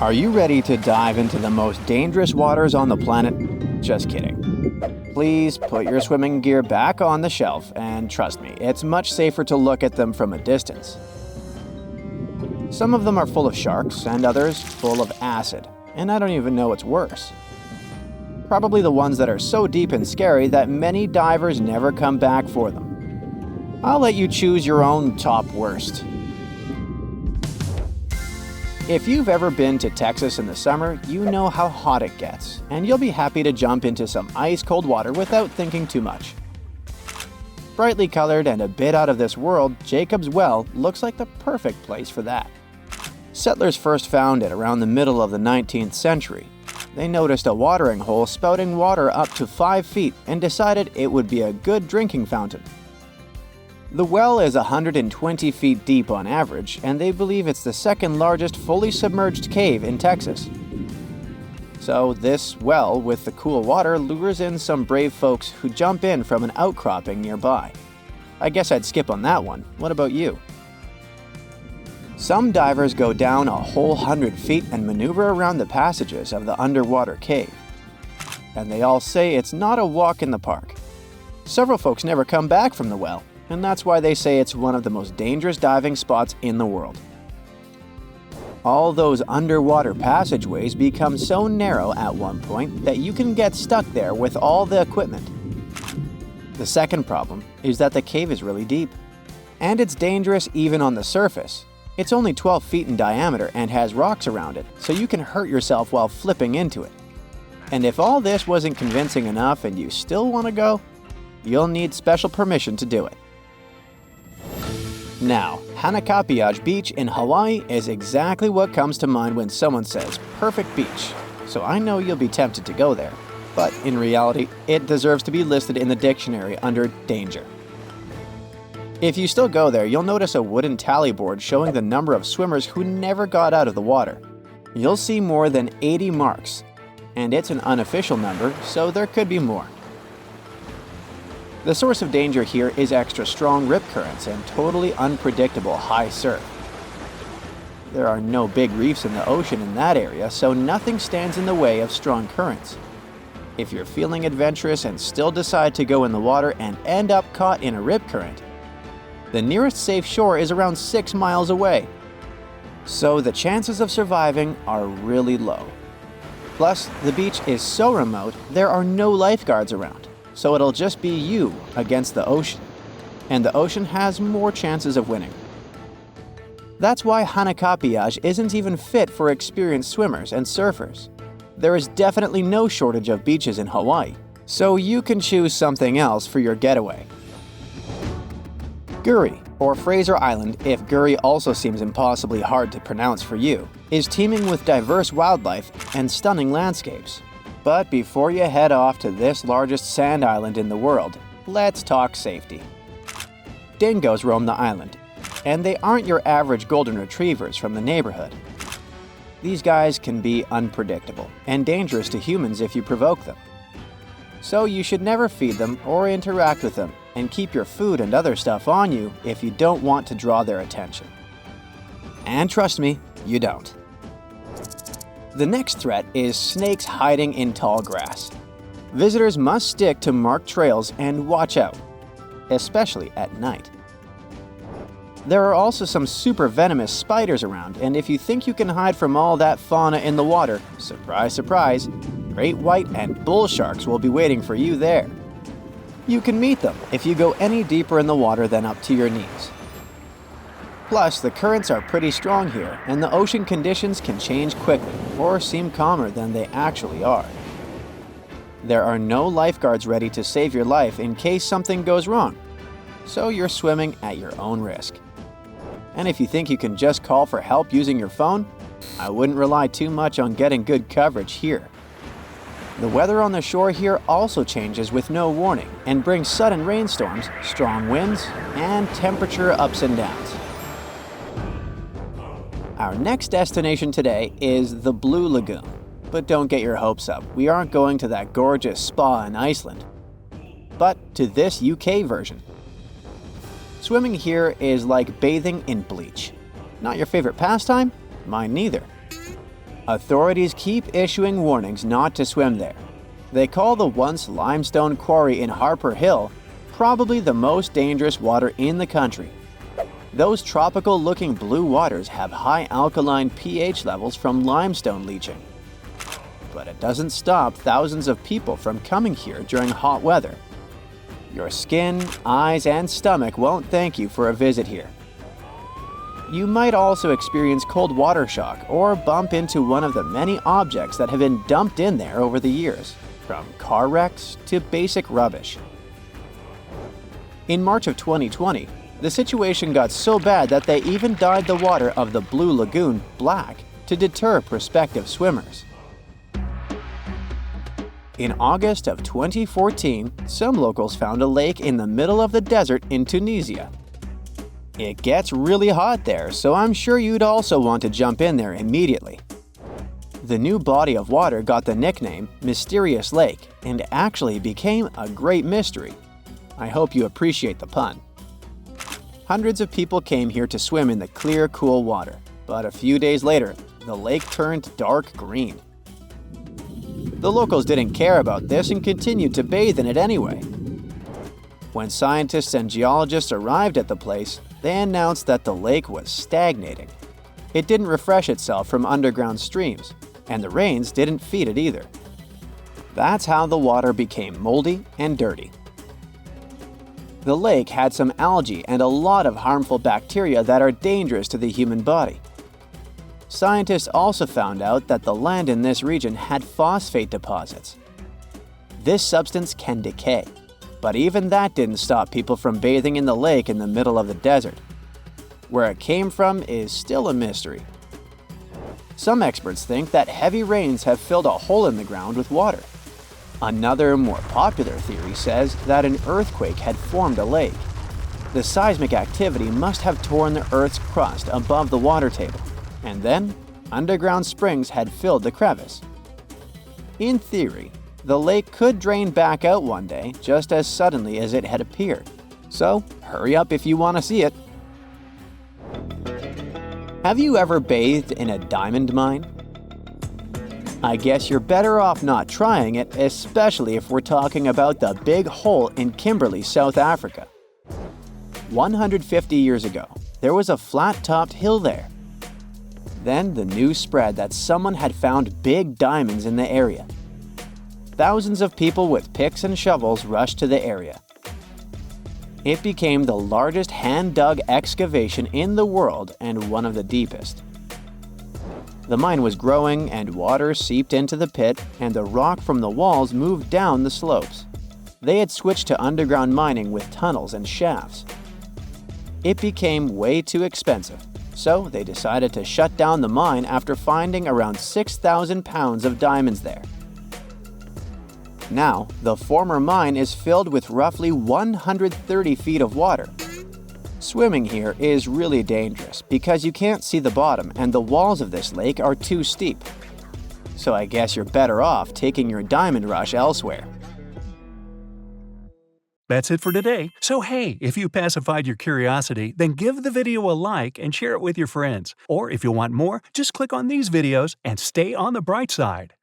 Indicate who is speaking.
Speaker 1: Are you ready to dive into the most dangerous waters on the planet? Just kidding. Please put your swimming gear back on the shelf, and trust me, it's much safer to look at them from a distance. Some of them are full of sharks, and others full of acid, and I don't even know what's worse. Probably the ones that are so deep and scary that many divers never come back for them. I'll let you choose your own top worst. If you've ever been to Texas in the summer, you know how hot it gets, and you'll be happy to jump into some ice-cold water without thinking too much. Brightly colored and a bit out of this world, Jacob's Well looks like the perfect place for that. Settlers first found it around the middle of the 19th century. They noticed a watering hole spouting water up to 5 feet and decided it would be a good drinking fountain. The well is 120 feet deep on average, and they believe it's the second largest fully submerged cave in Texas. So this well with the cool water lures in some brave folks who jump in from an outcropping nearby. I guess I'd skip on that one. What about you? Some divers go down a whole 100 feet and maneuver around the passages of the underwater cave. And they all say it's not a walk in the park. Several folks never come back from the well, and that's why they say it's one of the most dangerous diving spots in the world. All those underwater passageways become so narrow at one point that you can get stuck there with all the equipment. The second problem is that the cave is really deep, and it's dangerous even on the surface. It's only 12 feet in diameter and has rocks around it, so you can hurt yourself while flipping into it. And if all this wasn't convincing enough and you still want to go, you'll need special permission to do it. Now, Hanakapiai Beach in Hawaii is exactly what comes to mind when someone says perfect beach, so I know you'll be tempted to go there. But in reality, it deserves to be listed in the dictionary under danger. If you still go there, you'll notice a wooden tally board showing the number of swimmers who never got out of the water. You'll see more than 80 marks, and it's an unofficial number, so there could be more. The source of danger here is extra strong rip currents and totally unpredictable high surf. There are no big reefs in the ocean in that area, so nothing stands in the way of strong currents. If you're feeling adventurous and still decide to go in the water and end up caught in a rip current, the nearest safe shore is around 6 miles away. So the chances of surviving are really low. Plus, the beach is so remote, there are no lifeguards around. So it'll just be you against the ocean, and the ocean has more chances of winning. That's why Hanakapiai isn't even fit for experienced swimmers and surfers. There is definitely no shortage of beaches in Hawaii, so you can choose something else for your getaway. Guri, or Fraser Island, if Guri also seems impossibly hard to pronounce for you, is teeming with diverse wildlife and stunning landscapes. But before you head off to this largest sand island in the world, let's talk safety. Dingoes roam the island, and they aren't your average golden retrievers from the neighborhood. These guys can be unpredictable and dangerous to humans if you provoke them. So you should never feed them or interact with them, and keep your food and other stuff on you if you don't want to draw their attention. And trust me, you don't. The next threat is snakes hiding in tall grass. Visitors must stick to marked trails and watch out, especially at night. There are also some super venomous spiders around, and if you think you can hide from all that fauna in the water, surprise, surprise, great white and bull sharks will be waiting for you there. You can meet them if you go any deeper in the water than up to your knees. Plus, the currents are pretty strong here, and the ocean conditions can change quickly or seem calmer than they actually are. There are no lifeguards ready to save your life in case something goes wrong, so you're swimming at your own risk. And if you think you can just call for help using your phone, I wouldn't rely too much on getting good coverage here. The weather on the shore here also changes with no warning and brings sudden rainstorms, strong winds, and temperature ups and downs. Our next destination today is the Blue Lagoon. But don't get your hopes up, we aren't going to that gorgeous spa in Iceland, but to this UK version. Swimming here is like bathing in bleach. Not your favorite pastime? Mine neither. Authorities keep issuing warnings not to swim there. They call the once limestone quarry in Harper Hill probably the most dangerous water in the country. Those tropical-looking blue waters have high alkaline pH levels from limestone leaching. But it doesn't stop thousands of people from coming here during hot weather. Your skin, eyes, and stomach won't thank you for a visit here. You might also experience cold water shock or bump into one of the many objects that have been dumped in there over the years, from car wrecks to basic rubbish. In March of 2020, the situation got so bad that they even dyed the water of the Blue Lagoon black to deter prospective swimmers. In August of 2014, some locals found a lake in the middle of the desert in Tunisia. It gets really hot there, so I'm sure you'd also want to jump in there immediately. The new body of water got the nickname Mysterious Lake and actually became a great mystery. I hope you appreciate the pun. Hundreds of people came here to swim in the clear, cool water, but a few days later, the lake turned dark green. The locals didn't care about this and continued to bathe in it anyway. When scientists and geologists arrived at the place, they announced that the lake was stagnating. It didn't refresh itself from underground streams, and the rains didn't feed it either. That's how the water became moldy and dirty. The lake had some algae and a lot of harmful bacteria that are dangerous to the human body. Scientists also found out that the land in this region had phosphate deposits. This substance can decay, but even that didn't stop people from bathing in the lake in the middle of the desert. Where it came from is still a mystery. Some experts think that heavy rains have filled a hole in the ground with water. Another, more popular theory says that an earthquake had formed a lake. The seismic activity must have torn the Earth's crust above the water table, and then underground springs had filled the crevice. In theory, the lake could drain back out one day just as suddenly as it had appeared. So, hurry up if you want to see it. Have you ever bathed in a diamond mine? I guess you're better off not trying it, especially if we're talking about the Big Hole in Kimberley, South Africa. 150 years ago, there was a flat-topped hill there. Then the news spread that someone had found big diamonds in the area. Thousands of people with picks and shovels rushed to the area. It became the largest hand-dug excavation in the world and one of the deepest. The mine was growing and water seeped into the pit and the rock from the walls moved down the slopes. They had switched to underground mining with tunnels and shafts. It became way too expensive, so they decided to shut down the mine after finding around 6,000 pounds of diamonds there. Now, the former mine is filled with roughly 130 feet of water. Swimming here is really dangerous because you can't see the bottom and the walls of this lake are too steep. So I guess you're better off taking your diamond rush elsewhere.
Speaker 2: That's it for today. So hey, if you pacified your curiosity, then give the video a like and share it with your friends. Or if you want more, just click on these videos and stay on the bright side.